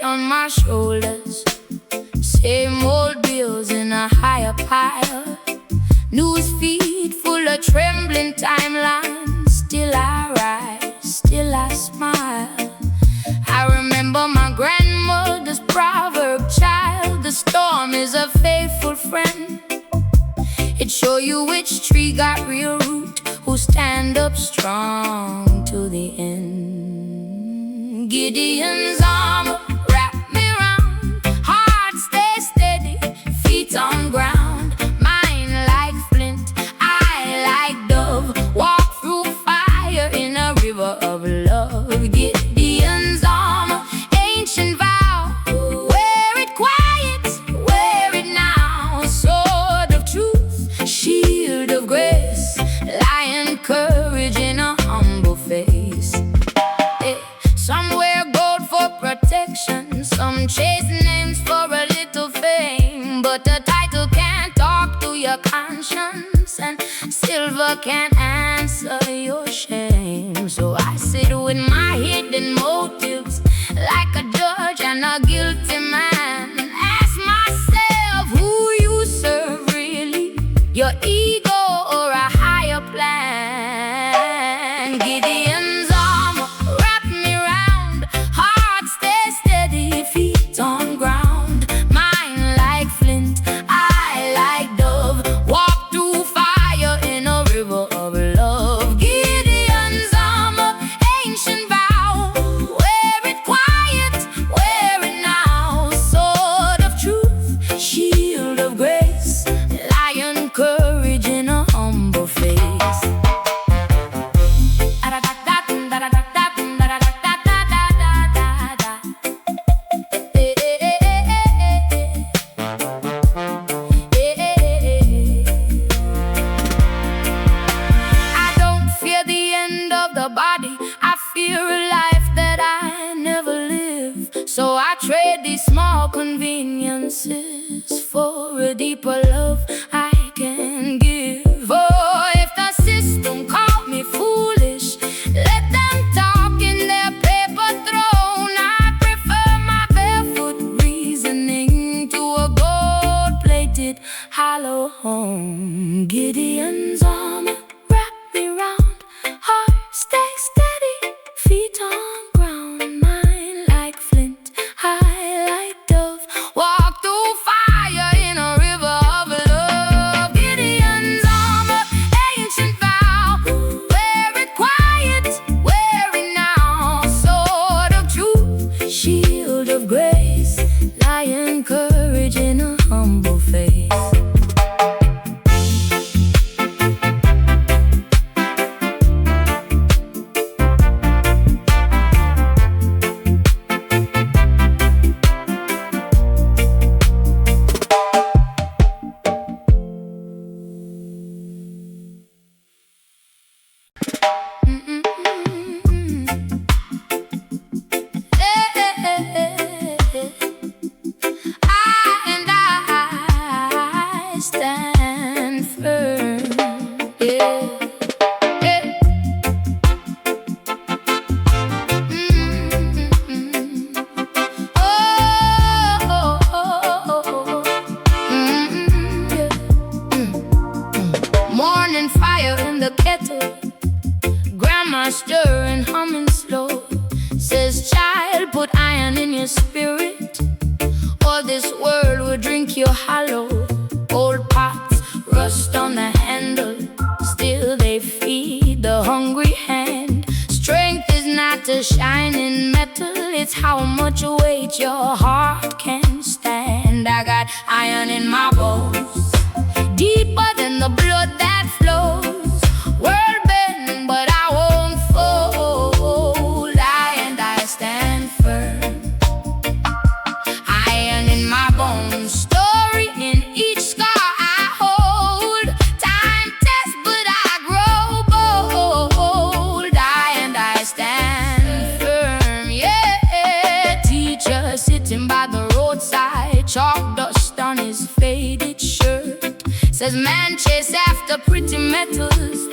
on my shoulders. Same old bills in a higher pile. News feed full of trembling timelines. Still I rise, still I smile. I remember my grandmother's proverb, child, the storm is a faithful friend. It show you which tree got real root, who stand up strong to the end. Gideon's armor wrap me round, heart stay steady, feet on ground. Mine like flint, I like dove, walk through fire in a river of love. Gideon's armor, ancient vow, wear it quiet, wear it now. Sword of truth, shield of grace, lion courage in a humble face. Some wear gold for protection, some chase names for a little fame. But the title can't talk to your conscience, and silver can't answer your shame. So I sit with my hidden motives like a judge and a guilty man, and ask myself who you serve really, your ego or a higher plan. Gideon's armor wrap me round, heart stay steady, feet on ground. Mine like flint, I like dove, walk through fire in a river of love. Gideon's armor, ancient vow, wear it quiet, wear it now. Sword of truth, shield of grace, lion courage in a humble face. I don't fear the end of the body, I fear a life that I never live. So I trade these small conveniences for a deeper love I can give. Oh, if the system called me foolish, let them talk in their paper throne. I prefer my barefoot reasoning to a gold-plated hollow home. Gideon's armor wrap me round, heart stay steady, feet on ground. Mine like flint, I like dove, walk through fire in a river of love. Gideon's armor, ancient vow, wear it quiet, wear it now. Sword of truth, shield of grace, lion courage in a humble face. I stand firm, yeah. Morning fire in the kettle, grandma stirring, humming slow. Says, child, put iron in your spirit, or this world will drink you hollow. Old pots rust on the handle, still they feed the hungry hand. Strength is not to shine in metal, it's how much weight your heart can stand. I got iron in my bones, deeper than the blood that flows. World bending, but I won't fold. I stand firm. Iron in my bones, story in each scar I hold. Time tests, but I grow bold. I stand firm, yeah. Teacher sitting by the roadside, chalk dust on his faded shirt. Says, man chase after pretty metals,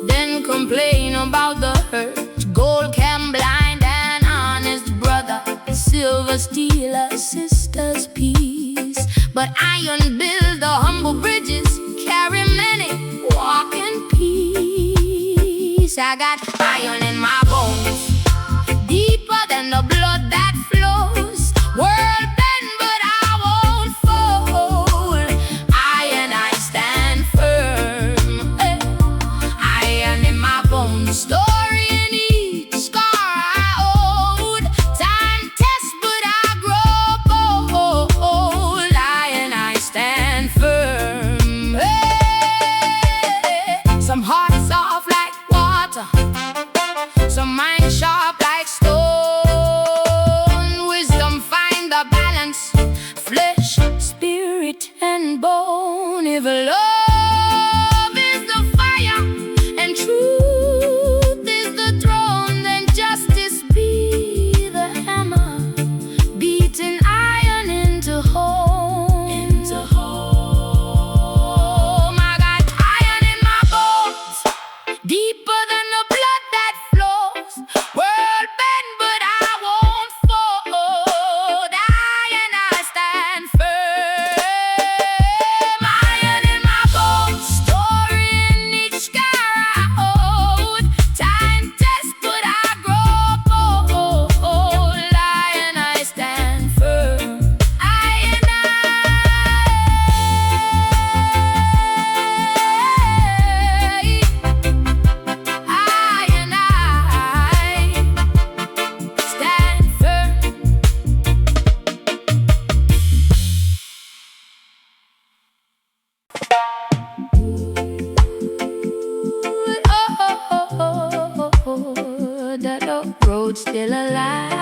then complain about the hurt. Gold can blind an honest brother. silver steal a sister's peace. But iron build the humble bridges, carry many, walk in peace. I got iron in my bones, deeper than the blood that flows. World bend, but I won't fold. I stand firm. Iron in my bones, story in each scar I owed. Time tests, but I grow bold. I stand firm. Some hearts soft like water, some mind sharp like stone. Wisdom find the balance, flesh, spirit, and bone. If love is the fire and truth is the throne, then justice be the hammer, beating iron into home. I got iron in my bones, deeper than the blood that flows. World bend, but I won't fold. I stand firm. Iron in my bones, story in each scar I hold. Time tests, but I grow bold. I stand firm. Stand firm. That old road still alive.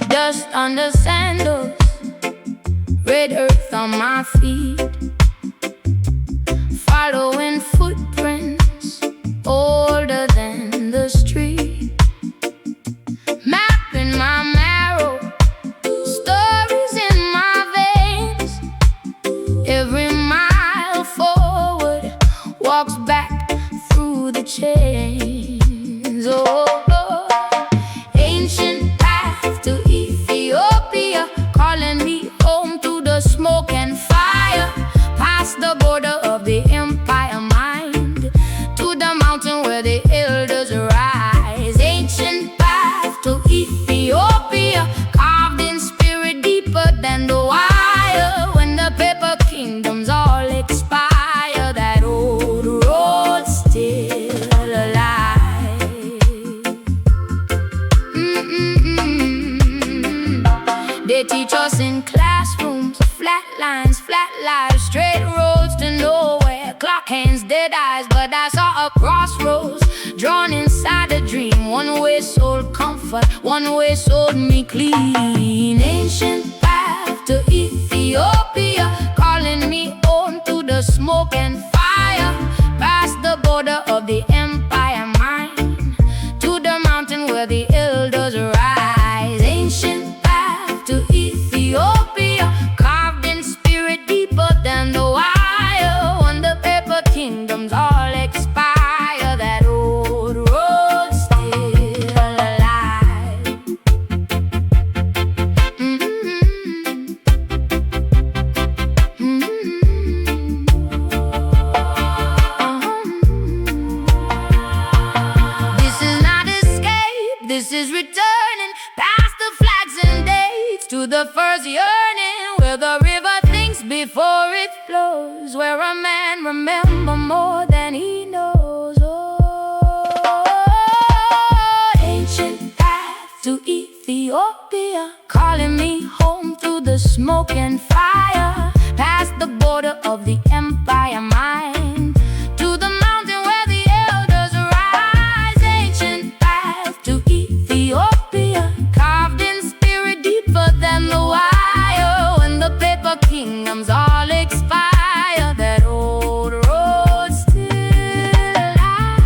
Dust under sandals, red earth on my feet, following footprints older than the street. Map in my marrow, stories in my veins. Every mile forward walks back through the chains. Ancient path to Ethiopia, calling me home to the smoke and fire. Past the border of the empire mind, to the mountain where the elders rise. Ancient path to Ethiopia, carved in spirit deeper than the wire. When the paper kingdoms all expire, that old road's still alive. They teach us in classrooms, flat lines, flat lives, straight roads to nowhere, clock hands, dead eyes. But I saw a crossroads drawn inside a dream. One way sold comfort, one way sold me clean. Ancient path to Ethiopia, calling me home to the smoke and fire. Past the border of the empire mind, to the mountain where the elders rise. Ancient path to Ethiopia, carved in spirit deeper than the wire. When the paper kingdoms all expire, that old road's still alive. This is not escape, this is returning past the flags and dates, to the first yearning, where the river thinks before it flows, where a man remembers more than he knows. Ancient path to Ethiopia, calling me home through the smoke and fire. Past the border of the empire mind, to the mountain where the elders rise. Ancient path to Ethiopia, carved in spirit deeper than the wire. When the paper kingdoms all expire, that old road's still alive.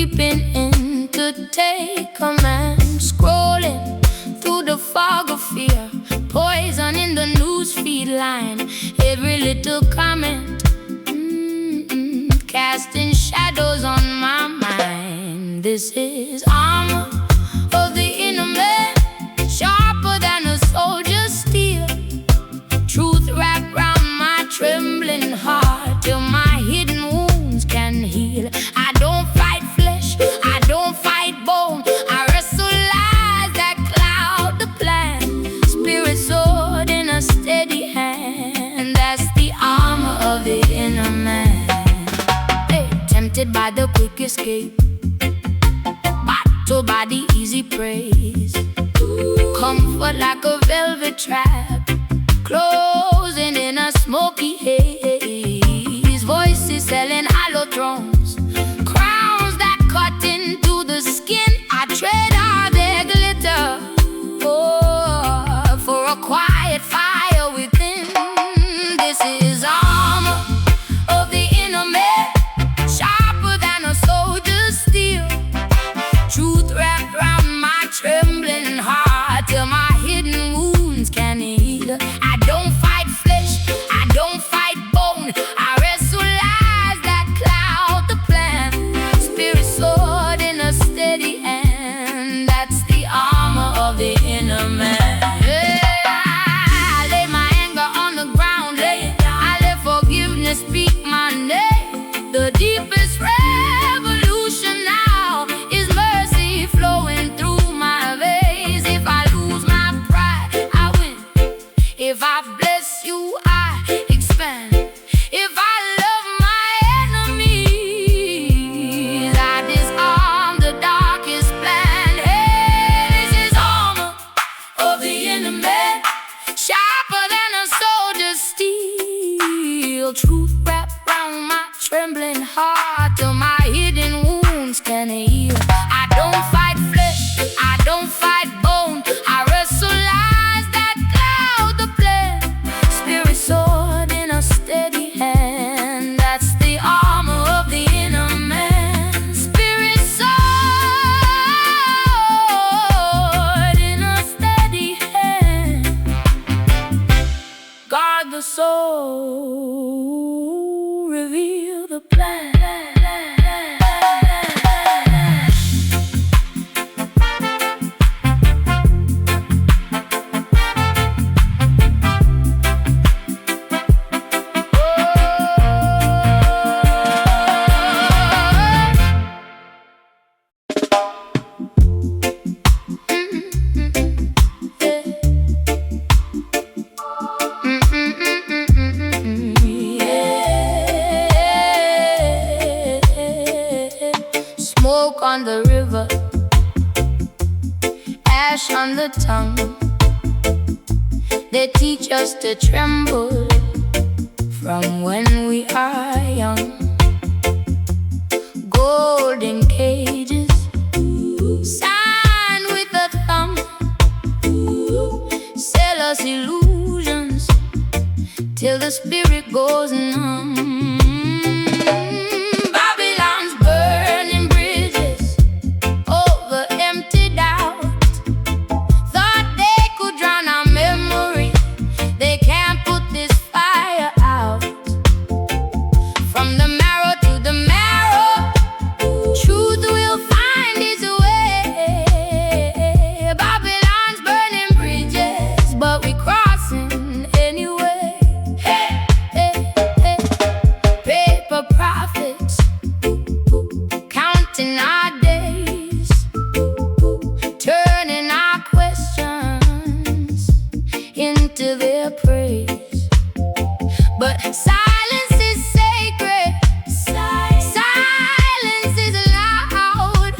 creeping in to take command, scrolling through the fog of fear, poison in the newsfeed line. Every little comment, casting shadows on my mind. This is armor of the inner man, sharper than a soldier's steel. Truth wrapped round my trembling heart till my hidden wounds can heal. I don't fight flesh, I don't fight bone, I wrestle lies that cloud the plan. Spirit sword in a steady hand, that's the armor of the inner man. Hey, tempted by the quick escape, battled by the easy praise, comfort like a velvet trap, closing in a smoky haze. Voices selling hollow thrones, crowns that cut into the skin. I tread all their glitter, oh, for a quiet fire within. This is armor of the inner man, sharper than a soldier's steel. Truth wrapped round my trembling heart till my hidden wounds can heal. I don't fight flesh, I don't fight bone, I wrestle lies that cloud the plan. Spirit sword in a steady hand, that's the armor of the inner man. I lay my anger on the ground, I let forgiveness speak my name. The deepest revolution now is mercy flowing through my veins. If I lose my pride, I win. If I bless you, I expand. If I love my enemies, I disarm the darkest plan. Hey, this is armor of the inner man, sharper than a soldier's steel. Truth wrapped round my trembling heart till my hidden wounds can heal. I don't fight flesh, I don't fight bone, I wrestle lies that cloud the plan. Spirit sword in a steady hand, that's the armor of the inner man. Spirit sword in a steady hand, guard the soul, reveal the plan. Smoke on the river, ash on the tongue. They teach us to tremble from when we are young. Golden cages, signed with a thumb, sell us illusions till the spirit goes numb. Babylon's burning bridges over empty doubt. Thought they could drown our memory, they can't put this fire out. From the marrow to the marrow, truth will find its way. Babylon's burning bridges, but we crossing anyway. Hey, hey, hey. Paper prophets, counting our days, turning our questions into their praise. But silence is sacred, silence is loud.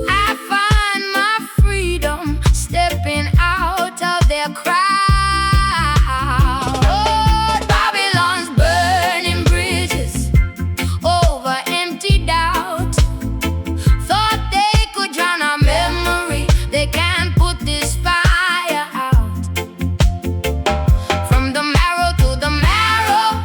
I find my freedom stepping out of their crowd. Oh, Babylon's burning bridges over empty doubt. Thought they could drown our memory, they can't put this fire out. From the marrow to the marrow,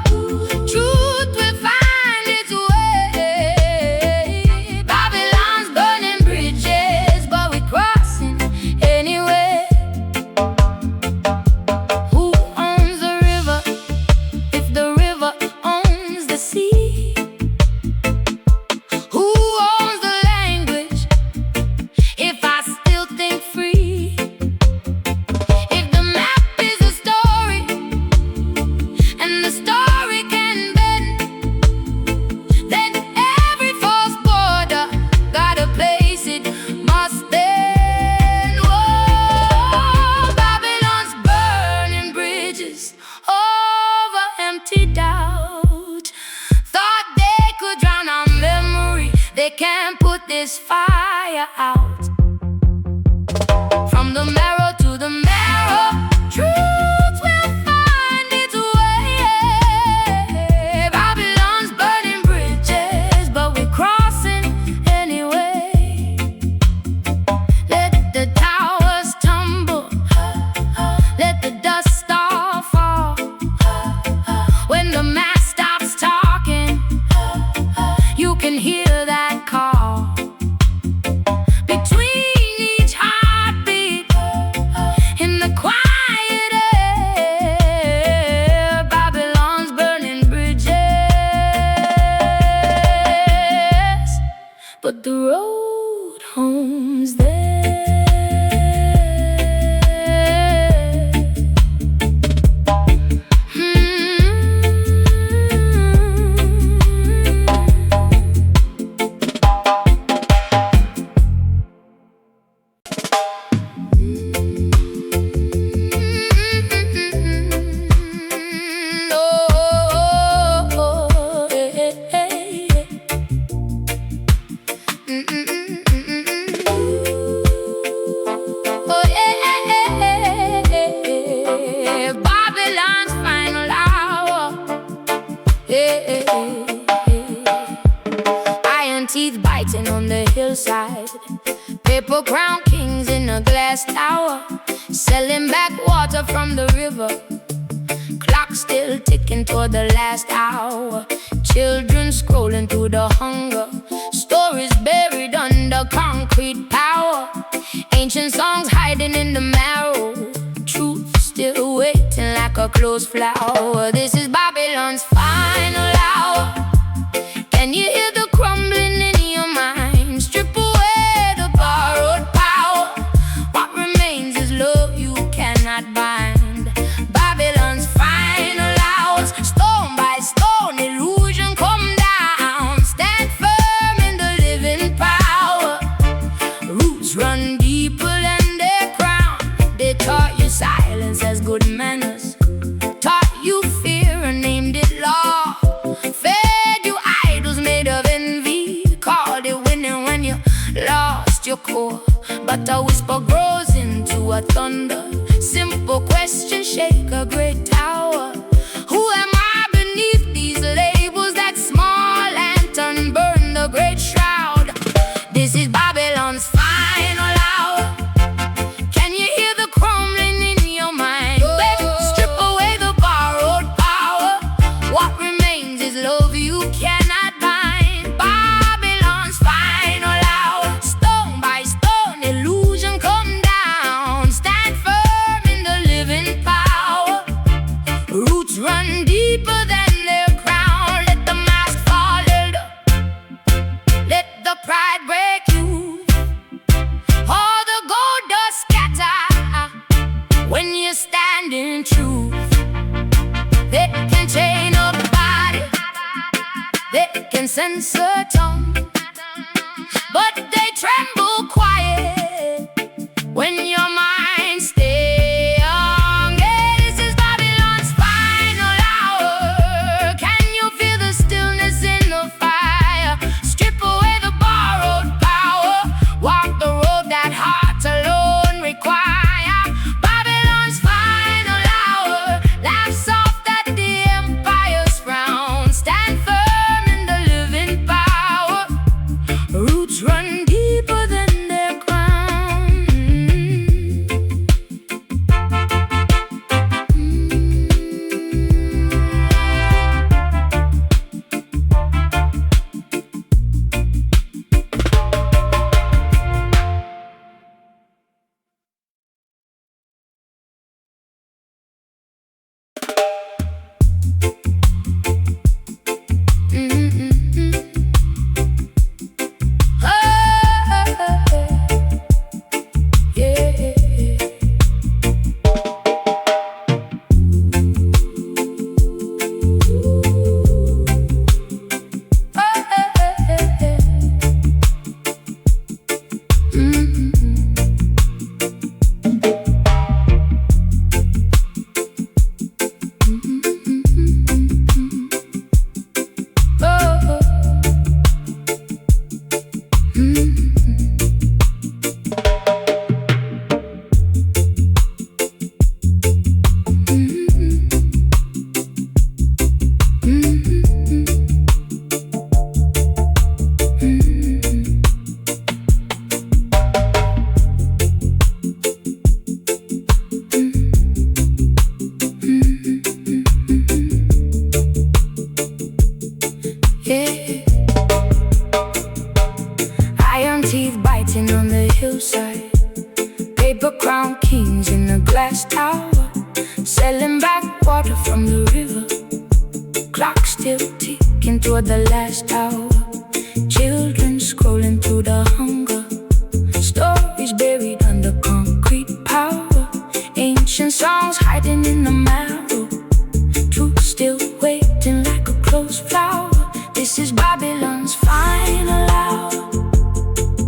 emptied out. Thought they could drown our memory. They can't put this fire out. From the marrow to the marrow, truth will find its way. Babylon's burning bridges, but we're crossing anyway. Let the towers tumble, let the dust all fall. When the mass stops talking, you can hear that call. Between each heartbeat, in the quiet air, Babylon's burning bridges, but the road home's there. Babylon's final hour. Iron teeth biting on the hillside, paper crown kings in a glass tower, selling back water from the river. Clock still ticking toward the last hour. Children scrolling through the hunger. Stories buried under concrete power. Ancient songs hiding in the marrow. Truth still waiting like a closed flower. This is Babylon's final hour. Can you hear the crumbling in your mind? Strip away the borrowed power. What remains is love you cannot bind. Babylon's final hours. Stone by stone, illusion come down. Stand firm in the living power. Roots run deeper than their crown. They taught you silence as good manners, taught you fear and named it law, fed you idols made of envy, called it winning when you lost your core. But a whisper grows into a thunder. Simple questions shake a great tower. Who am I beneath these labels? That small lantern burn the great shroud. This is Babylon's final hour. Can you hear the crumbling in your mind? Strip away the borrowed power. What remains is love you cannot bind. Babylon's final hour. Stone by stone, illusion come down. Stand firm in the living power. Roots run deeper than their crown. Let the mask fall, let the pride break you. All the gold dust scatter when you stand in truth. They can chain up body, they can censor tongue, but they tremble quiet when your mind stay young. Yeah, this is Babylon's final hour. Can you feel the stillness in the fire? Strip away the borrowed power. Walk the road that hearts alone require. Babylon's final hour. Laugh soft at the empire's frown. Stand firm in the living power. Roots run deeper than their crown. toward the last hour. Children scrolling through the hunger. Stories buried under concrete power. Ancient songs hiding in the marrow. Truth still waiting like a closed flower. This is Babylon's final hour.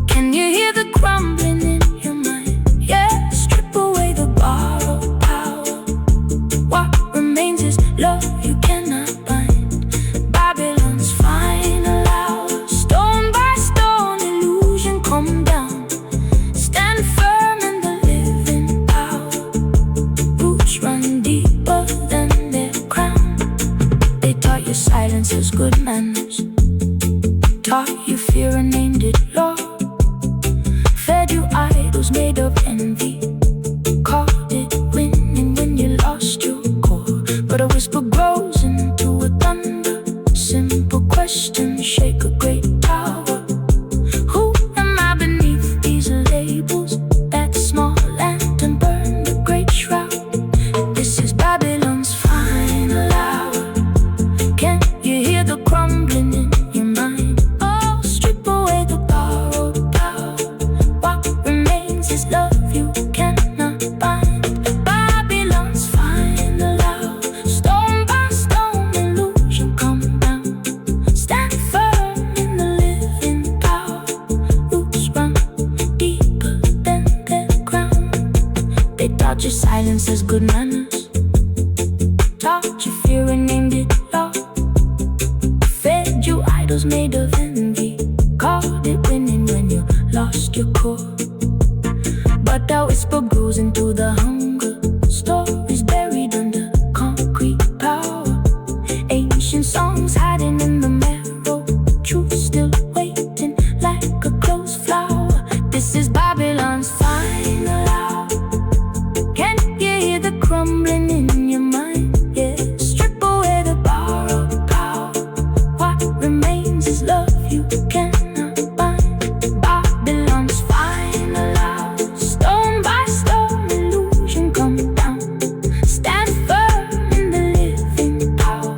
Can you hear the crumbling in your mind? Yeah, strip away the borrowed power. What remains is love you cannot bind. Babylon's final hour. Stone by stone, illusion come down. Stand firm in the living power. Roots run deeper than their crown. They taught you silence is good manners. Taught you fear and named it law. Fed you idols made of envy. Called it winning when you lost your core. But a whisper grows into a thunder. Simple questions shake a great tower. Who am I beneath these labels? That small lantern burned a great shroud. This is Babylon's final hour. Can you hear the crumbling in your mind? Oh, strip away the borrowed power. What remains is love you cannot bind. Babylon's final hour. Stone by stone, illusion come down. Stand firm in the living power. Roots run deeper than their ground. They taught you silence is good manners. Taught you fear and named it law. Fed you idols made of envy. Called it winning when you lost your core. But the whisper grows into the hunger. Stories buried under concrete power. Ancient songs hiding in the marrow. Truth still waiting like a closed flower. This is Babylon's final hour. Can you hear the crumbling in your mind? Yeah, strip away the borrowed power. What remains is love you cannot bind. Babylon's final hour. Stone by stone, illusion come down. Stand firm in the living power.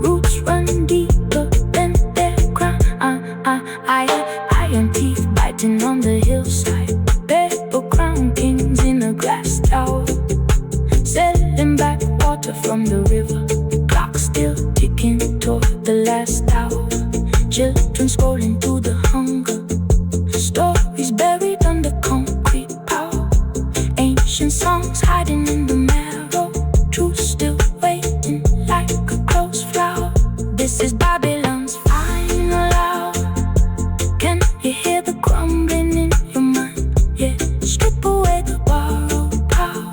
Roots run deeper than their crown. Iron teeth biting on the hillside. Purple crown kings in a glass tower. Selling back water from the river. Clock still ticking toward the last hour. Children scrolling through the hunger. Stories buried under concrete power. Ancient songs hiding in the marrow. Truth still waiting like a closed flower. This is Babylon's final hour. Can you hear the crumbling in your mind? Yeah, strip away the borrowed power.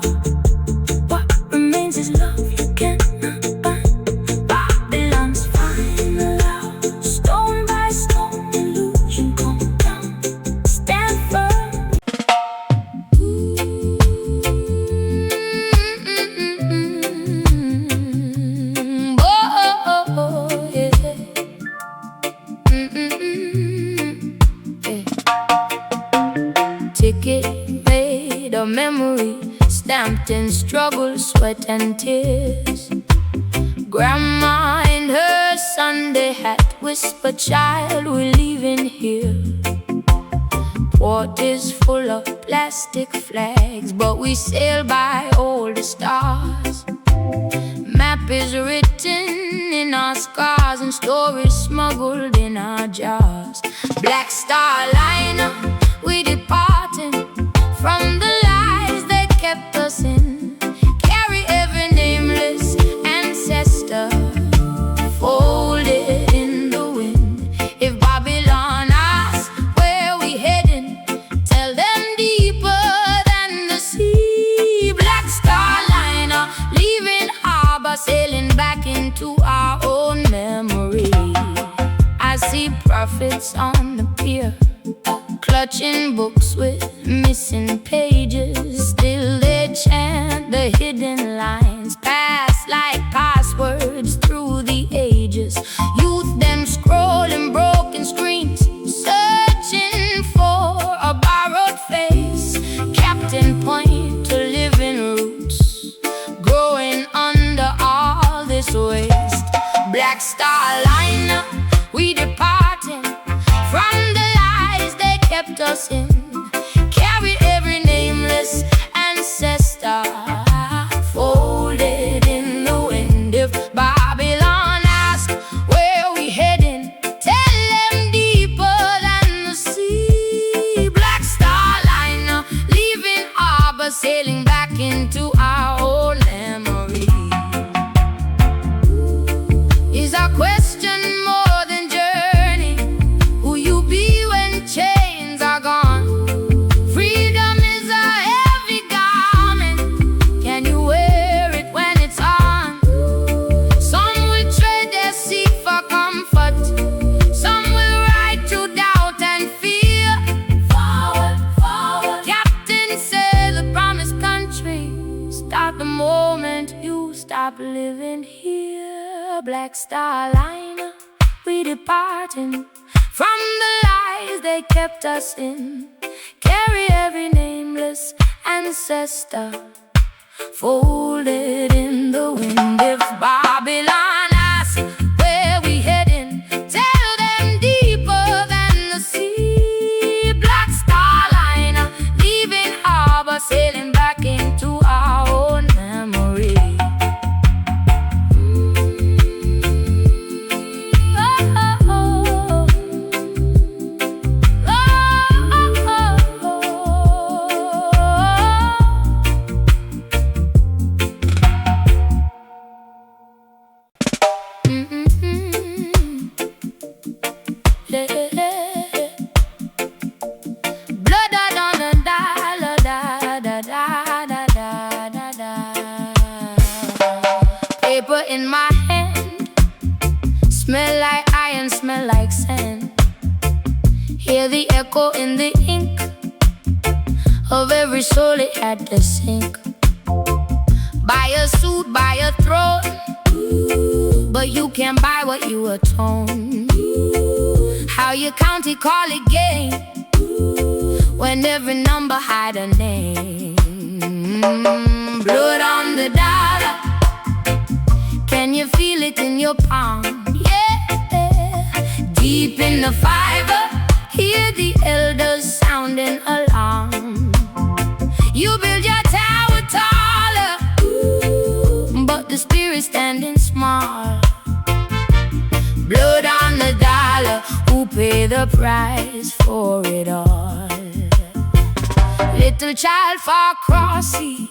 What remains is love you cannot bind. Babylon's final hour. Stone by stone, illusion come down. Stand firm. Oh, yeah. Ticket made of memory, stamped in struggle, sweat and tears. Grandma in her Sunday hat whispered, "Child, we're leaving here." Port is full of plastic flags, but we sail by all the stars. Map is written in our scars and stories smuggled in our jars. Black Star Liner, we departing from the lies they kept us in. Carry every nameless ancestor folded in the wind. If Babylon asks where we heading, tell them deeper than the sea. Black Star Liner, leaving harbor, sailing back into our own memory. I see prophets on the pier, clutching books with missing pages. Still they chant the hidden lines, pass like passwords through the ages. Youth them scrolling broken screens, searching for a borrowed face. Captain point to living roots, growing under all this waste. Black Star Line us in. Carry every nameless ancestor, folded in the wind. If Babylon asks where we heading, tell them deeper than the sea. Black Star Liner, leaving harbor, sailing back into our own memory. Is our question more than journey? Who you be when chains are gone? Freedom is a heavy garment. Can you wear it when it's on? Some will trade their seek for comfort. Some will ride through doubt and fear. Forward, forward. Captain said the promised country start the moment you stop living here. Black Star Liner, we departing from the lies they kept us in. Carry every nameless ancestor, folded in the wind. If Babylon asks where we heading, tell them deeper than the sea. Black Star Liner, leaving harbor, sailing back into our own memory. Blood on the dollar, da da da da da da da. Paper in my hand, smell like iron, smell like sand. Hear the echo in the ink of every soul it had to sink. Buy a suit, buy a throne, but you can't buy what you atone. How you count it, call it game, when every number hide a name. Blood on the dollar, can you feel it in your palm? Yeah, deep in the fiber, hear the elders sounding alarm. You build your tower taller, but the spirit standing small. Blood on the dollar, who pay the price for it all? Little child far across sea,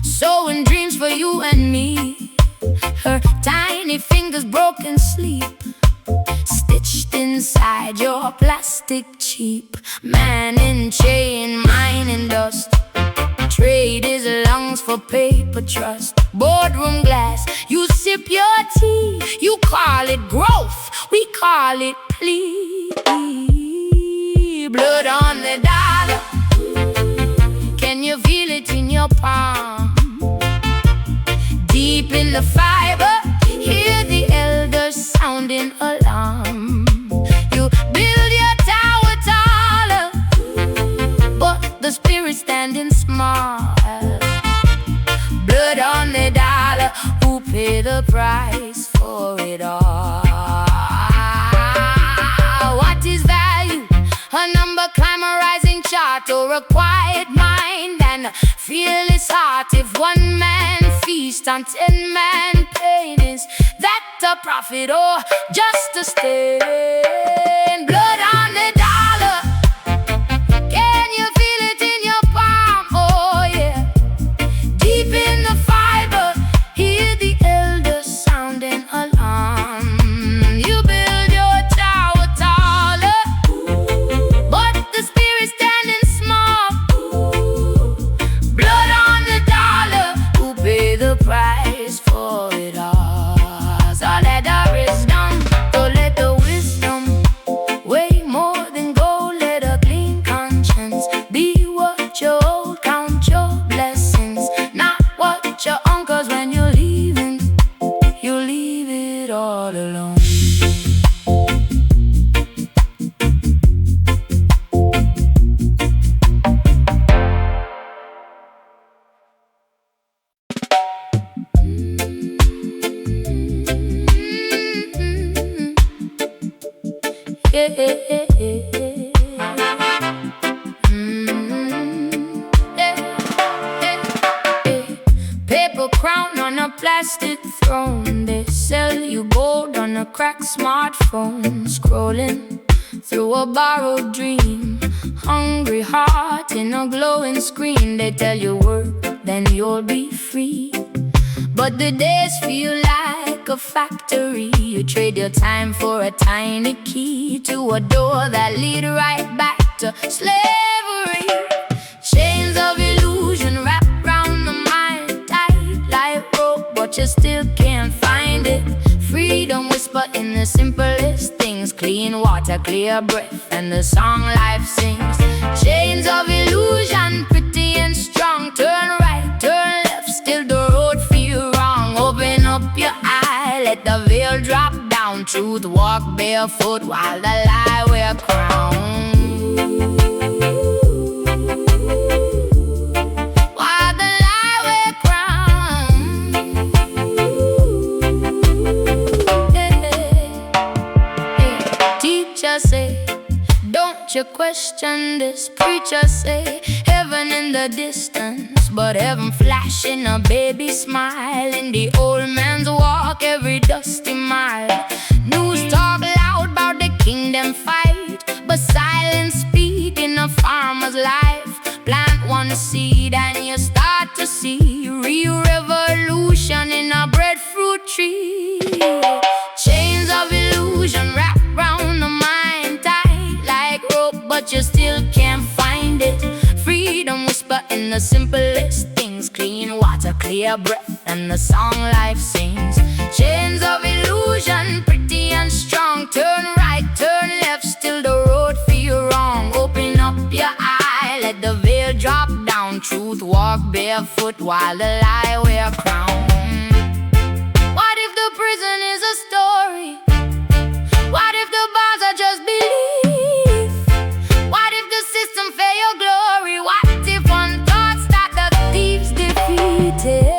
sowing dreams for you and me. Her tiny fingers broken sleep, stitched inside your plastic cheap. Man in chain, mine in dust. Trade his lungs for paper trust. Boardroom glass, you sip your tea. You call it growth, we call it plea. Blood on the dollar, can you feel it in your palm? Deep in the fiber, hear the elders sounding alarm. You build your tower taller, but the spirit standing small. Blood on the dollar, who pay the price for it all? What is value? A number climb a rising chart, or a quiet mind and a fearless heart? If one man feast on 10 man pain, is that a profit or just a stain? Blood on the dollar, can you feel it in your palm? Oh yeah, deep in the fiber, hear the elders sounding alarm. You build your tower taller, but the spirit standing small. Blood on the dollar, who pay the price for it all? So let the wisdom, so let the wisdom weigh more than gold. Let a clean conscience be what you hold. Count your blessings, not what your uncles. When you're leaving, you leave it all alone. Yeah. plastic throne. They sell you gold on a cracked smartphone. Scrolling through a borrowed dream. Hungry heart in a glowing screen. They tell you work, then you'll be free. But the days feel like a factory. You trade your time for a tiny key to a door that lead right back to slavery. Chains of illusion wrap round the mind, tight like rope, but you still can't find it. Freedom whisper in the simplest things. Clean water, clear breath, and the song life sings. Chains of illusion, pretty and strong. Turn right, turn left, still the road feel wrong. Open up your eye, let the veil drop down. Truth walk barefoot while the lie wear crown. Say, don't you question this. Preacher say, heaven in the distance, but heaven flash in a baby smile. In the old man's walk every dusty mile. News talk loud about the kingdom fight, but silence speak in a farmer's life. Plant one seed and you start to see real revolution in a breadfruit tree. Chains of illusion wrap round the mind, tight like rope, but you still can't find it. Freedom whisper in the simplest things. Clean water, clear breath, and the song life sings. Chains of illusion, pretty and strong. Turn right, turn left, still the road feel wrong. Open up your eye, let the veil drop down. Truth walk barefoot while the lie wear crown. What if the prison is a story? What if the bars are just belief? What if the system fail your glory? What if one thoughts that the thieves defeated?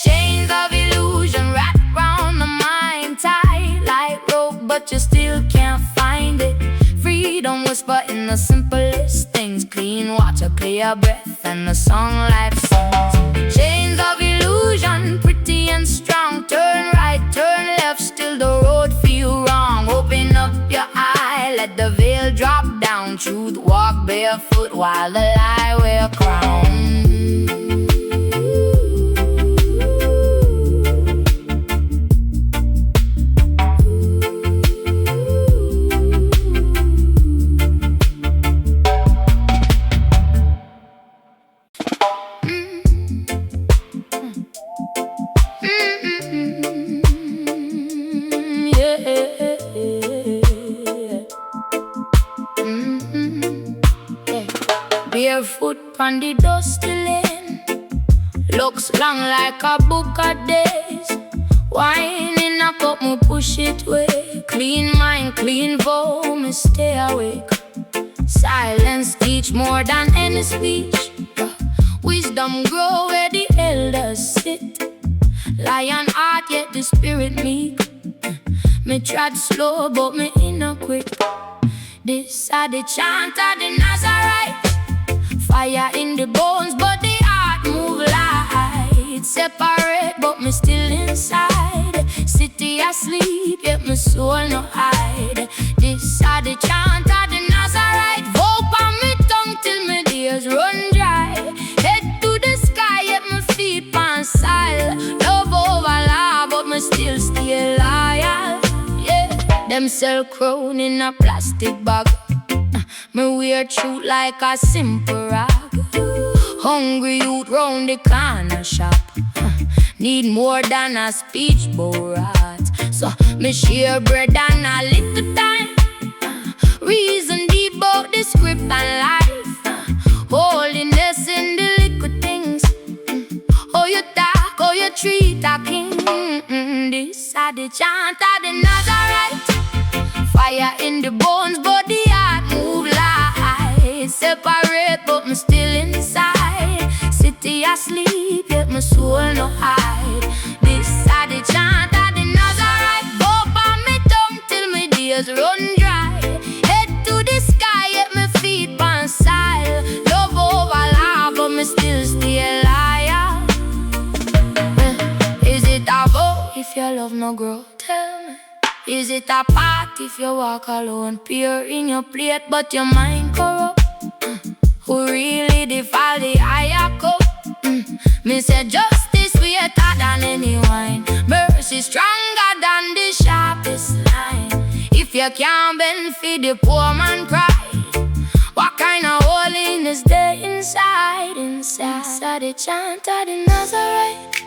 Chains of illusion wrap round the mind, tight like rope, but you still can't find it. Freedom whisper in the simplest things. Clean water, clear breath, and the song life sings. Chains of illusion, pretty and strong. Turn right, turn left, still the road feel wrong. Open up your eye, let the veil drop down. Truth walk barefoot while the lie wear crown. Barefoot on the dusty lane, looks long like a book of days. Wine in a cup, me push it away. Clean mind, clean vow, me stay awake. Silence teach more than any speech. Wisdom grow where the elders sit. Lion heart, yet the spirit meek. Me trod slow, but me inner quick. This are the chant of the Nazarite. Fire in the bones, but the heart move light. Separate, but me still inside. City asleep, yet my soul no hide. This are the chant of the Nazarite. Vote on me tongue till my tears run dry. Head to the sky, yet my feet on soil. Love over law, but me still stay loyal. Yeah, them sell crown in a plastic bag. Me wear truth like a simple rag. Hungry youth round the corner shop. Need more than a speech borat. So me share bread and a little time. Reason deep about the script and life. Holiness in the little things. How you talk, how you treat a king. This are the chant of the Nazarite. Fire in the bones, but the heart move light. Separate, but me still inside. City asleep, yet my soul no hide. This are the chant of the Nazarite. Hope on me tongue till my days run dry. Head to the sky, yet my feet on style. Love over law, but me still stay loyal. if your love no grow? Tell me. Is it a part if you walk alone? Pure in your plate, but your mind corrupt? Who really defile the higher cup? Me say justice sweeter than any wine. Mercy stronger than the sharpest line. If you can't bend for the poor man pride, what kind of holiness there inside? Inside the chant of the Nazarite.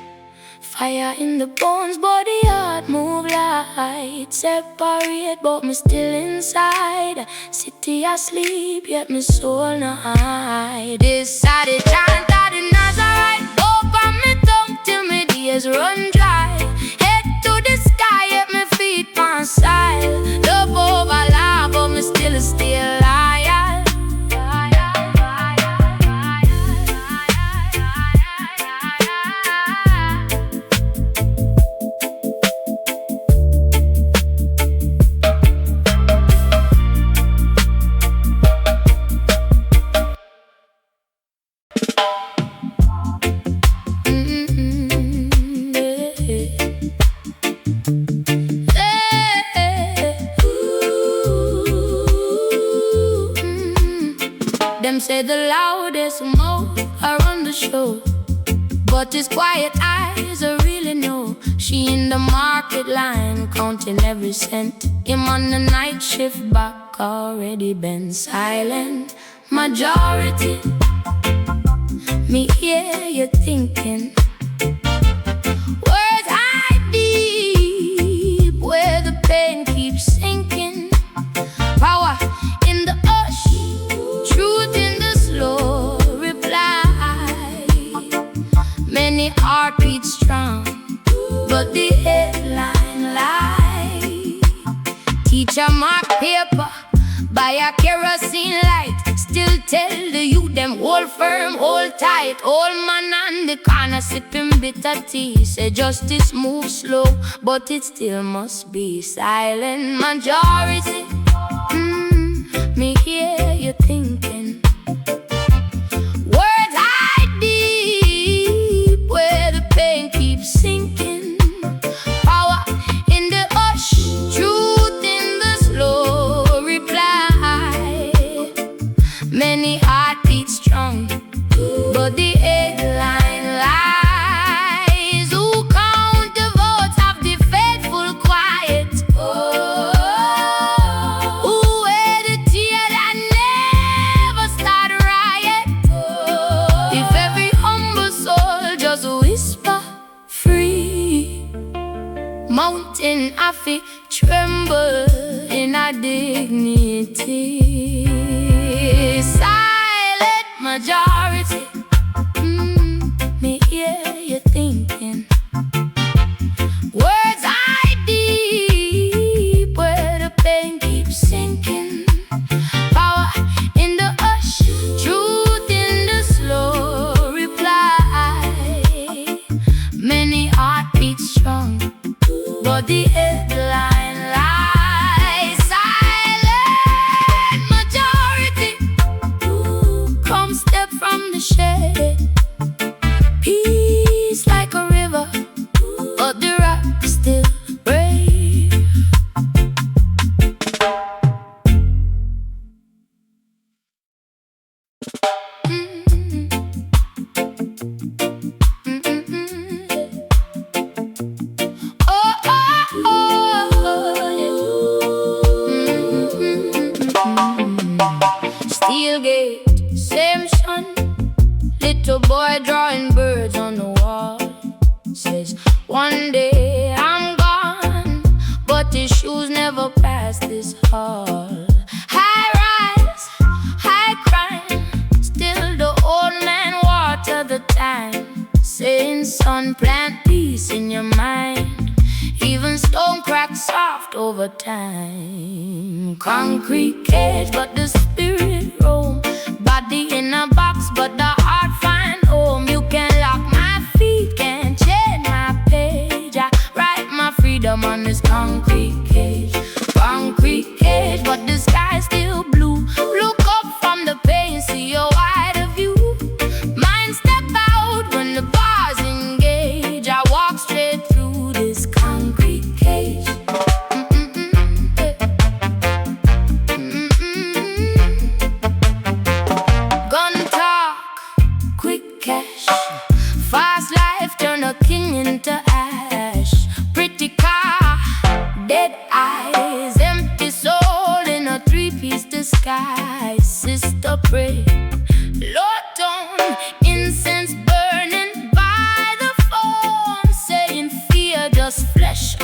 Fire in the bones, body heart move light. Separate, but me still inside. City asleep, yet me soul no hide. This side the chant of the Nazarite. Open me tongue till me days run dry. Head to the sky, yet me feet on side. Love over love, but me still stay alive. Them say the loudest mouth are on the show, but his quiet eyes I really know. She in the market line, counting every cent. Him on the night shift, back already been silent. Majority, me hear you thinking. Words hide deep, where the pain keeps sinking. Power in the hush, truth in the slow reply. Many heartbeats strong, but the headline lie. Teacher mark paper by a kerosene light. Still tell the youth them hold firm, hold tight. Old man on the corner sipping bitter tea. Say justice moves slow, but it still must be silent. Majority, me hear you thinking. Words hide deep, where the pain keeps sinking. Power in the hush, truth in the slow reply. Many heartbeats strong, but the headline lies. Who count the votes of the faithful quiet? Who wear the tear that never start a riot? If every humble soul just whisper free, mountain happy tremble in our dignity. Silent majority, me hear you thinking. Words hide deep, where the pain keeps sinking. Power in the hush, truth in the slow reply. Many heartbeats strong, but the headline lies. Silent majority, come step from the shade. Peace like a river, but the rock still brave. Oh, oh, oh, Steel gate, same sun. Little boy drawing birds on the wall. Says one day I'm gone, but his shoes never pass this hall. High rise, high crime, still the old man water the time. Saying son, plant peace in your mind. Even stone cracks soft over time. Concrete cage, but the spirit roam. Body in a box, but the heart find home. You can lock my feet, can't change my page. I write my freedom on this concrete cage. Concrete cage, but the sky still blue. Look up from the pain, see a wider view. Mind step out when the bars engage. I walk straight through this concrete.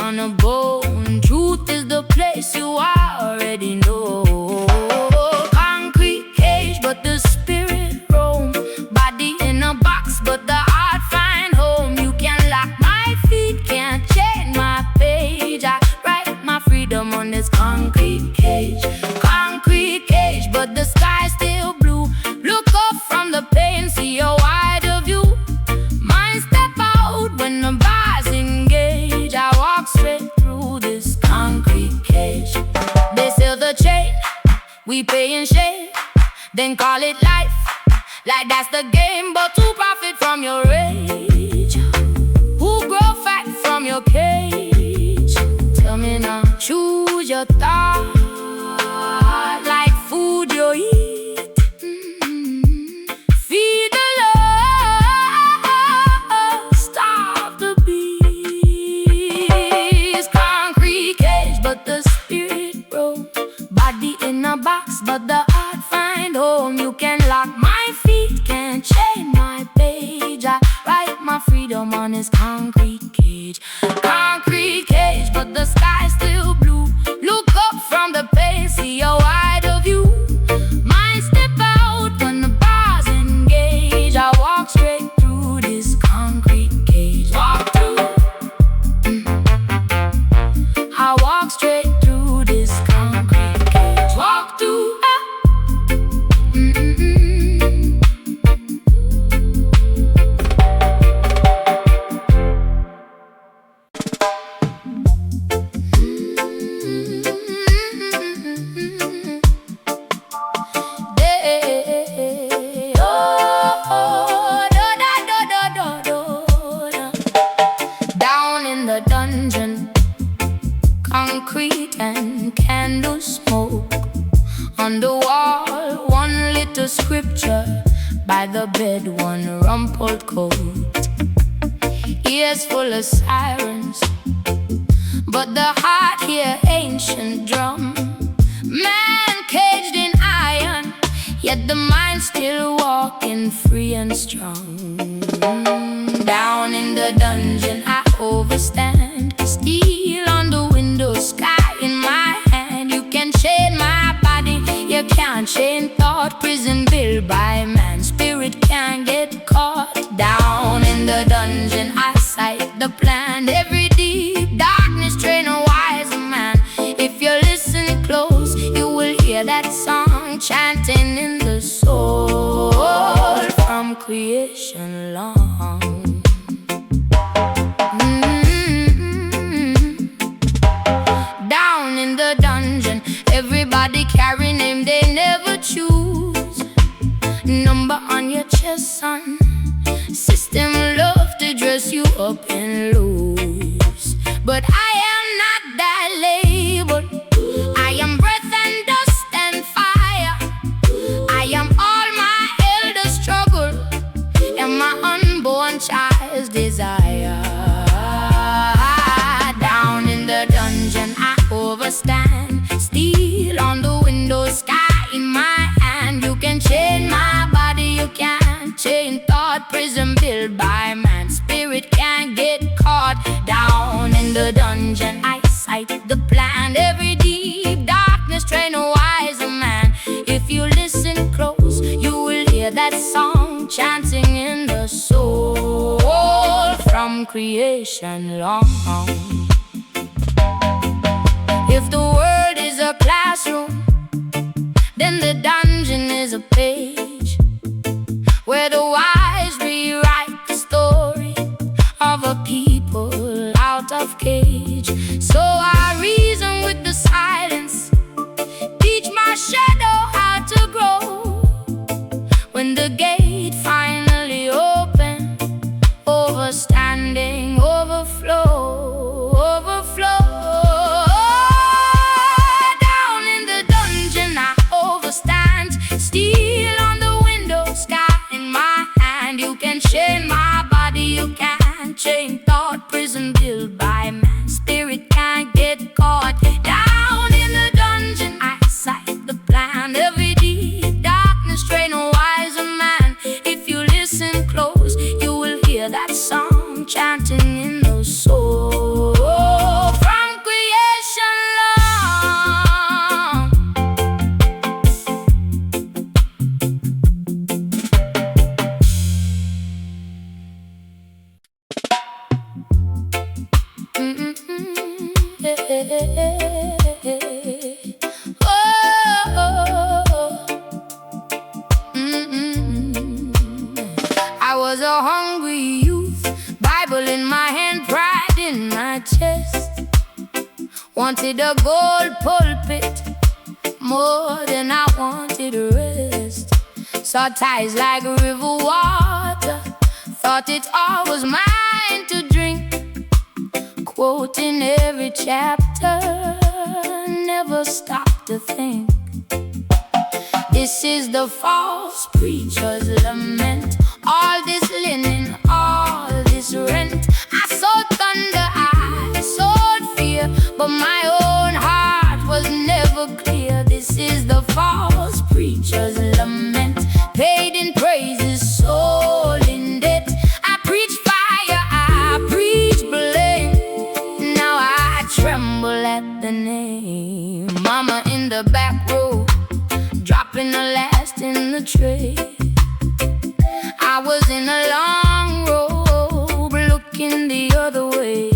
on a bone. Truth is the place you already know. Concrete cage, but the spirit roam. Body in a box, but the heart find home. You can lock my feet, can't change my page. I write my freedom on this concrete cage. Concrete cage, but the sky still blue. Look up from the pane, see a wider view. Mind step out when the bars engage. I walk straight through this concrete cage. They sell the chain, we pay in shade, then call it life. Like that's the game, but to profit from your rage. Who grow fat from your cage? Tell me now, choose your thought like food you eat. Feed the love, stop the beast. Concrete cage, but the spirit roam. Body in a box, but the heart find home. You can lock my feet, can't chain my page. I write my freedom on this concrete cage. Concrete cage, but the sky still blue. Look up from the pane, see a wider view. Mind step out when the bars engage. I walk straight through this concrete cage. Walk through. I walk straight through this concrete cage. Walk through. Concrete and candle smoke. On the wall, one little scripture. By the bed, one rumpled coat. Ears full of sirens, but the heart hear ancient drum. Man caged in iron, yet the mind still walking free and strong. Down in the dungeon I overstand. Steel on the window, sky in my hand. You can chain my body, you can't chain thought. Prison built by man, spirit can't get caught. Down in the dungeon I sight the plan. Every deep darkness train a wiser man. If you listen close, you will hear that song chanting in the soul from creation long. Down in the dungeon, everybody carry name they never choose. Number on your chest, son. System love to dress you up in loose, but I am not that label. I am breath and dust and fire. I am all my elder struggle and my unborn child's desire. Down in the dungeon I overstand. Steel on the window, sky in my hand. You can chain my body, you can't chain thought. Prison built by man, spirit can't get caught. Down in the dungeon I sight the plan. Every deep darkness train a wiser man. If you listen close, you will hear that song chanting in the soul from creation long. If the world is a classroom, then the dungeon is a page where the wise rewrite the story of a people out of cage. So I reason with the silence, teach my shadow how to grow. When the gate finally open, overstanding, overflow, overflow. Down in the dungeon I overstand. Steel on the window, sky in my hand. You can chain my body, you can't chain thought. Prison built by man, spirit can't get caught. Down in the dungeon I sight the plan. Every deep darkness train a wiser man. If you listen close, you will hear that song chanting in the soul Oh, I was a hungry youth, Bible in my hand, pride in my chest. Wanted a gold pulpit more than I wanted rest. Saw ties like river water, thought it all was mine to drink. Quoting every chapter, never stopped to think. This is the false preacher's lament. All this linen, all this rent. I saw thunder, I saw fear, but my own heart was never clear. This is the false preacher's lament. Paid in praises, soul in debt. I preach fire, I preach blame. Now I tremble at the name. Mama in the back row, dropping the last in the tray. I was in a long robe, looking the other way.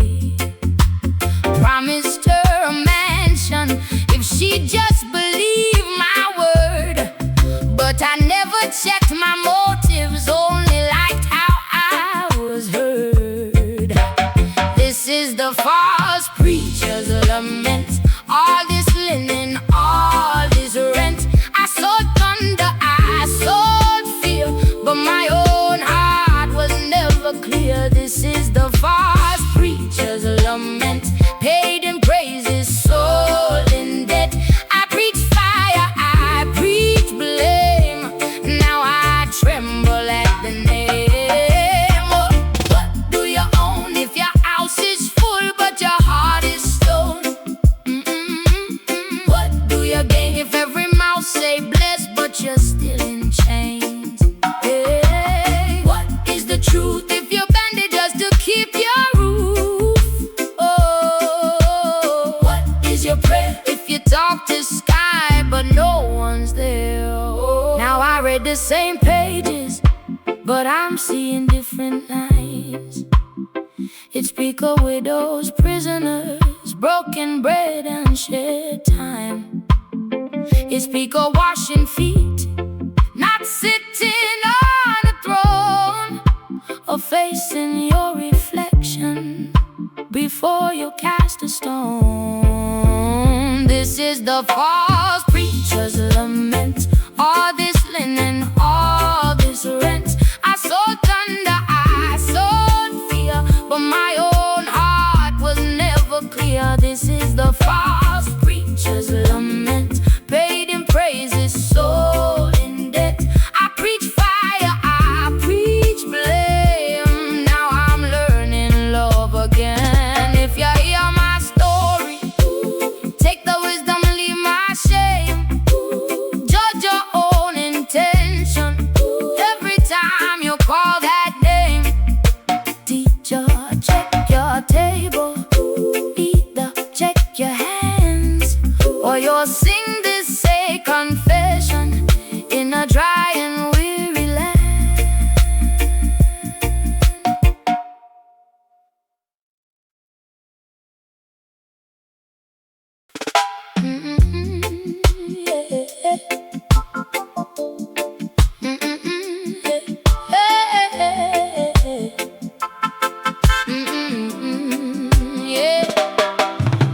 Promised her a mansion if she just believed my word. But I never checked my motives, only liked how I was heard. This is the false preacher's lament. All this linen, all this rent. I saw thunder, I saw fear, but my own heart was never clear. This is the false preacher's lament. Paid in praises, soul in debt. I preach fire, I preach blame. Now I tremble at the name. What do you own if your house is full but your heart is stone? What do you gain if every mouth say bless but you're still in chains? Hey, what is the truth if your bandage just to keep your roof? Oh, what is your prayer if you talk to sky but no one's there? Oh, now I read the same pages, but I'm seeing different lines. It speaks of widows, prisoners, broken bread and shared time. It speaks of washing feet, not sitting on a throne, of facing your reflection before you cast a stone. This is the false preacher's lament. All this linen, all this rent. I saw thunder, I saw fear, but my own heart was never clear. This is the false preacher's lament. Paid in praises, soul in debt. I preach fire, I preach blame. Now I'm learning love again. If you hear my story, take the wisdom, leave my shame. Judge your own intention every time you call that name. Teacher, check your table. Either check your hands, or you'll sing this say confession in a dry and weary land.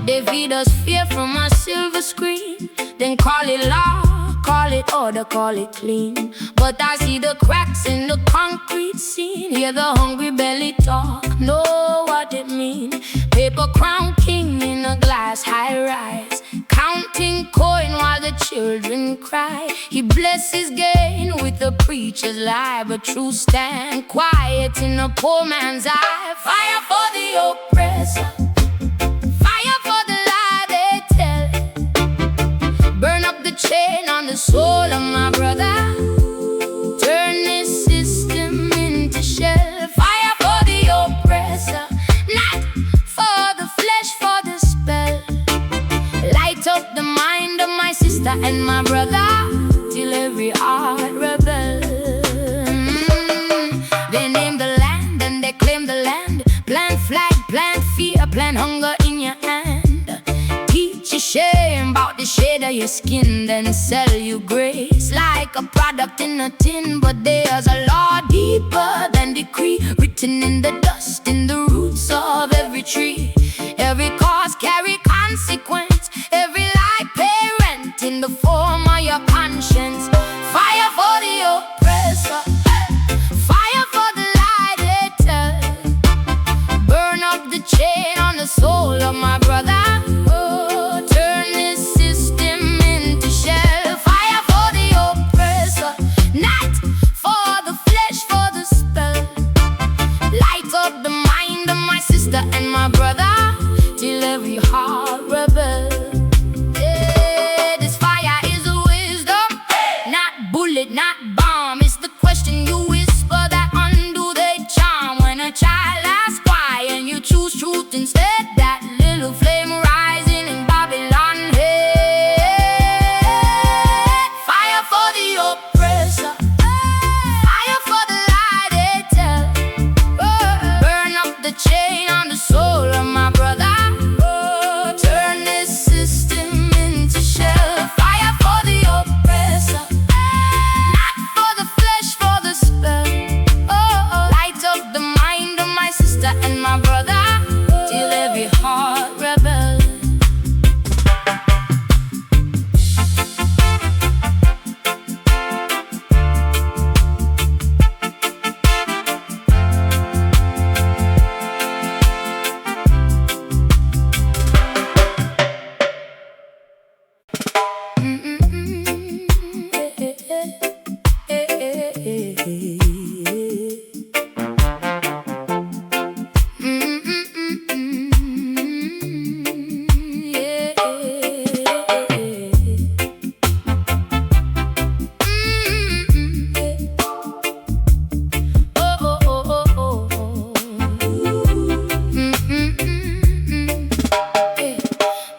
They feed us fear from a silver screen, then call it law, call it order, call it clean. But I see the cracks in the concrete scene, hear the hungry belly talk, know what it mean. Paper crown king in a glass high rise, counting coin while the children cry. He blesses gain with the preacher's lie, but truth stand quiet in a poor man's eye. Fire for the oppressor, fire for the lie they tell. Burn up the chain on the soul of my brother. Turn this system into shell. Fire for the oppressor, not for the flesh, for the spell. Light up the mind of my sister and my brother, till every heart rebel. They name the land and they claim the land. Plant flag, plant fear, plant hunger in your hand. color your skin, then sell you grace like a product in a tin. But there's a law deeper than decree, written in the dust, in the roots of every tree. Every cause carry consequence, every lie pay rent in the form of your conscience. Fire for the oppressor, fire for the lie they tell. Burn up the chain on the soul of my brother. Oh, turn this system into shell. Fire for the oppressor, not for the flesh, for the spell. Light up the mind of my sister and my brother, till every heart rebel. Yeah, this fire is a wisdom, not bullet, not bomb. It's the question you whisper that undo their charm. When a child asks why and you choose truth instead, that little flame rising in Babylon head. Fire for the oppressor, fire for the lie they tell. Burn up the chain on the soul of my brother. Turn this system into shell. Fire for the oppressor, not for the flesh, for the spell. Light up the mind of my sister and my brother, till every heart rebels.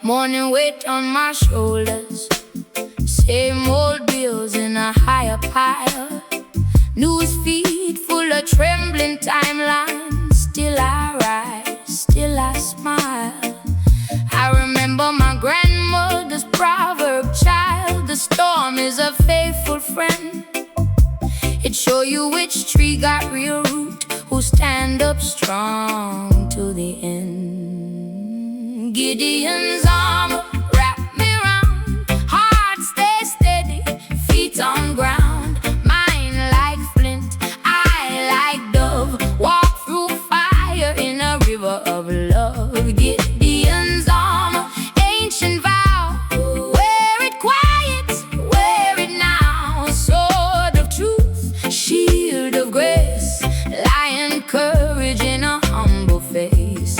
Morning weight on my shoulders, same old bills in a higher pile. News feed full of trembling timelines. Still I rise, still I smile. I remember my grandmother's proverb, child, the storm is a faithful friend. It show you which tree got real root, who stand up strong to the end. Gideon's armor wrap me round, heart stay steady, feet on ground. Mine like flint, I like dove, walk through fire in a river of love. Gideon's armor, ancient vow, wear it quiet, wear it now. Sword of truth, shield of grace, lion courage in a humble face.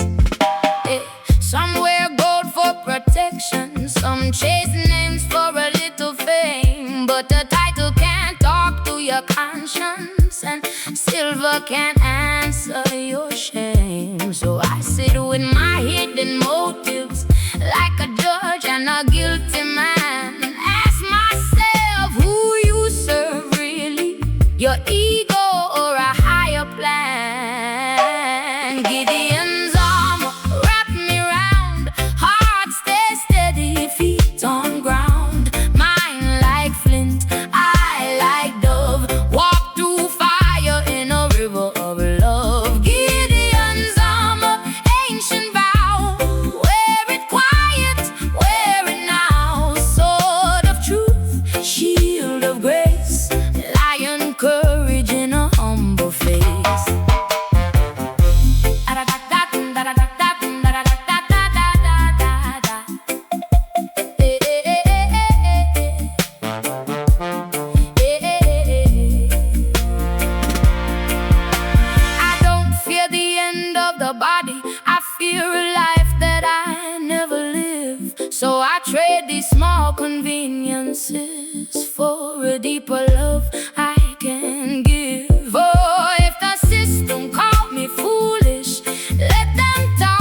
Some wear gold for protection, some chase names for a little fame. But the title can't talk to your conscience, and silver can't answer your shame. So I sit with my hidden motives like a judge and a guilty man, and ask myself who you serve really, your ego or a higher plan. Gideon's armor wrap me round, heart stay steady, feet on ground. Mine like flint, I like dove, walk through fire in a river of love. Gideon's armor, ancient vow, wear it quiet, wear it now. Sword of truth, shield of grace, lion courage in a humble face. I don't fear the end of the body, I fear a life that I never live. So I trade these small conveniences for a deeper love I can give. Oh, if the system called me foolish, let them talk.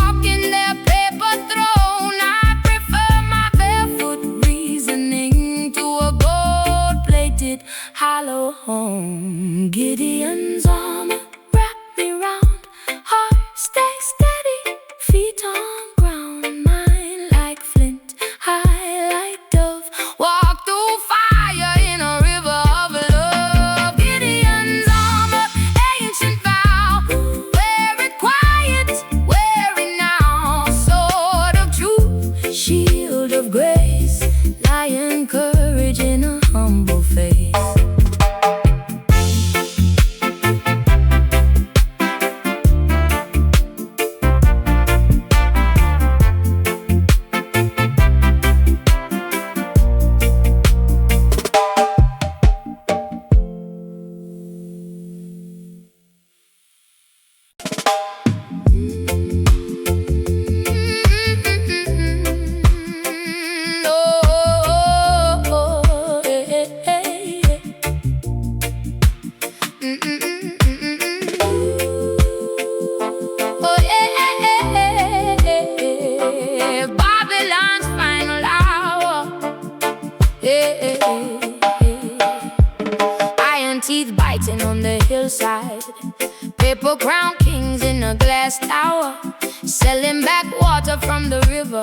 Triple crown kings in a glass tower, selling back water from the river.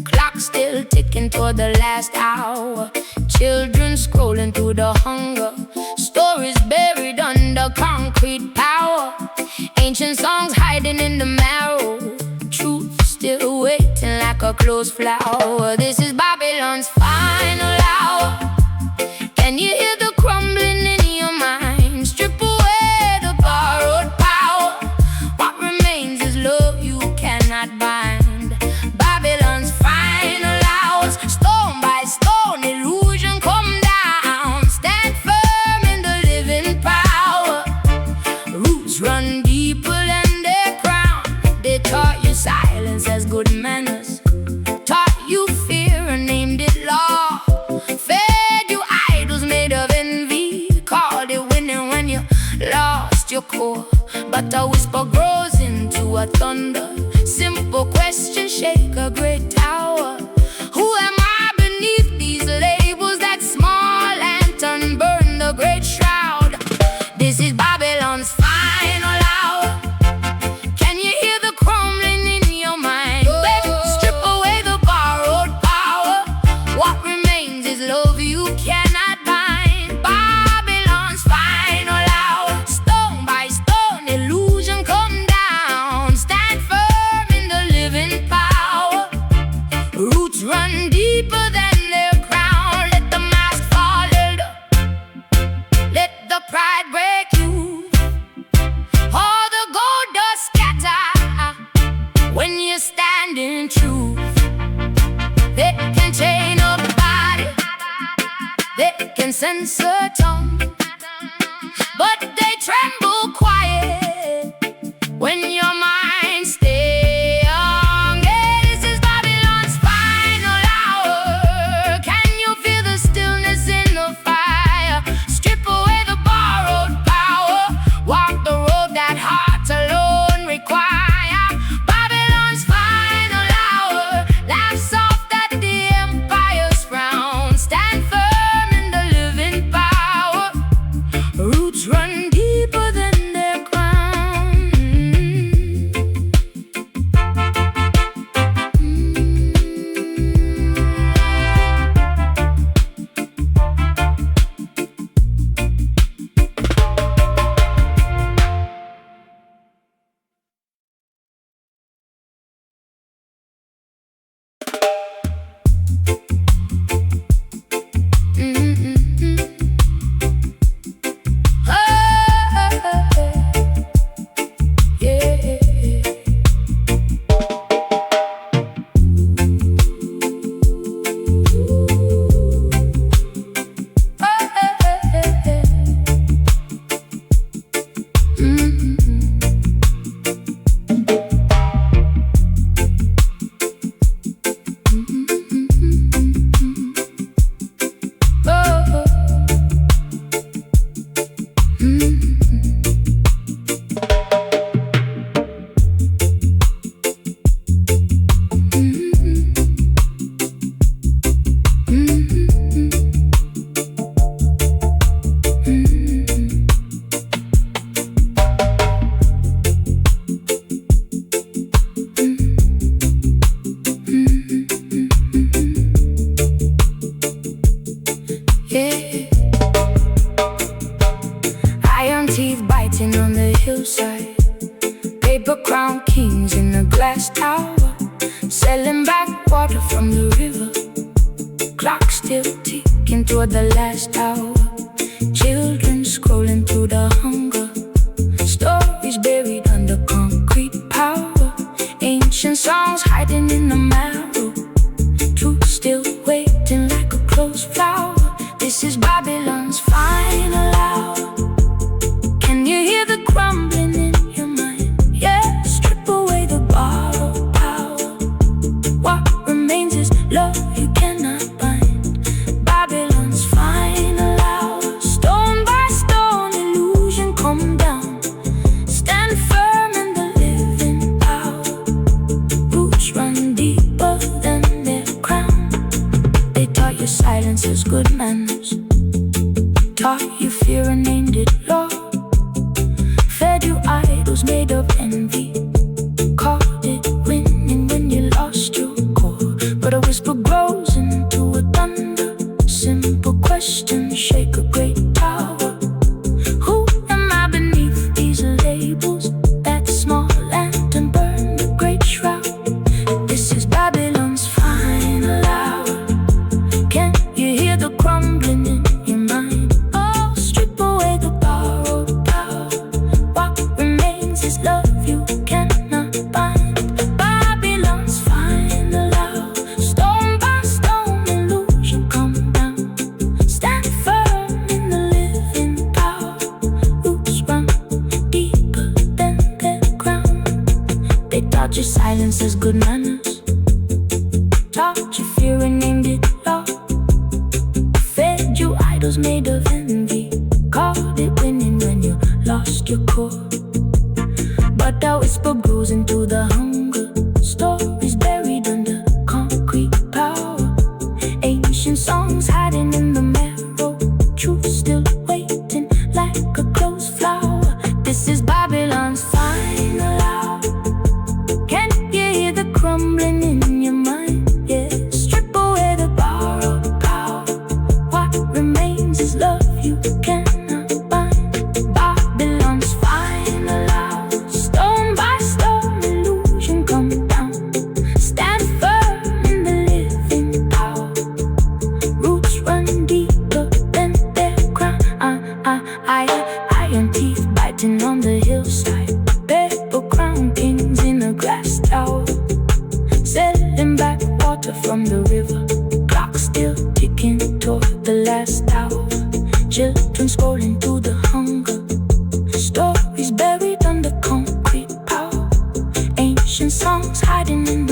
Clock still ticking toward the last hour. Children scrolling through the hunger. Stories buried under concrete power. Ancient songs hiding in the marrow. Truth still waiting like a closed flower. This is Babylon's final hour. Can you hear the crumbling in your mind? Strip away the borrowed power. What remains is love you cannot bind. Babylon's final hours. Stone by stone, illusion come down. Stand firm in the living power. Roots run deeper than their crown. They taught you silence as good manners, taught you fear and named it law. Fed you idols made of envy, called it winning when you lost your core. But a whisper grows into a thunder. Simple questions shake a great tower. Who am I beneath these labels? That small lantern burn the great shroud. This is Babylon's final hour. Can you hear the crumbling in your mind? Let's strip away the borrowed power. What remains is love you cannot bind. Babylon's final hour. Stone by stone, illusion come down. Stand firm in the living power. Roots run deeper than their crown. Let the mask fall. Let the pride break you. All the gold dust scatter when you stand in truth. They can chain a body, they can censor tongue, but they tremble quiet when your mind stay young. Yeah, this is Babylon's final hour. Can you feel the stillness in the fire? Strip away the borrowed power. Walk the road that hearts alone require. Babylon's final hour. Laugh soft at the empire's frown. Stand firm in the living power. Roots run deeper than their crown. Iron teeth biting on the hillside. Paper crown kings in a glass tower, selling back water from the river. Clock still ticking toward the last hour. Children scrolling through the hunger. Stories buried under concrete power. Ancient songs hiding in the marrow. Truth still waiting like a closed flower. This is Babylon's final hour. Can you hear the crumbling in your mind? Yeah, strip away the borrowed power. What remains is love you cannot bind. Babylon's final hour. They taught you silence as good manners, taught you fear and named it law, fed you idols made of envy, called it winning when you lost your core. But that whisper grows into the hunger, stories buried under concrete power, ancient songs hiding in the marrow, truth still waiting like a closed flower. This is Babylon's final hour. Can you hear the crumbling in your mind? Yeah, strip away the borrowed power. What remains is love you cannot bind. Babylon's final hour. Stone by stone, illusion come down. Stand firm in the living power. Roots run deeper than their crown. Iron teeth biting on the hillside. Purple crown kings in a glass tower, selling back water from the river. Clock still ticking toward the last hour. Children scrolling through the hunger, stories buried under concrete power, ancient songs hiding in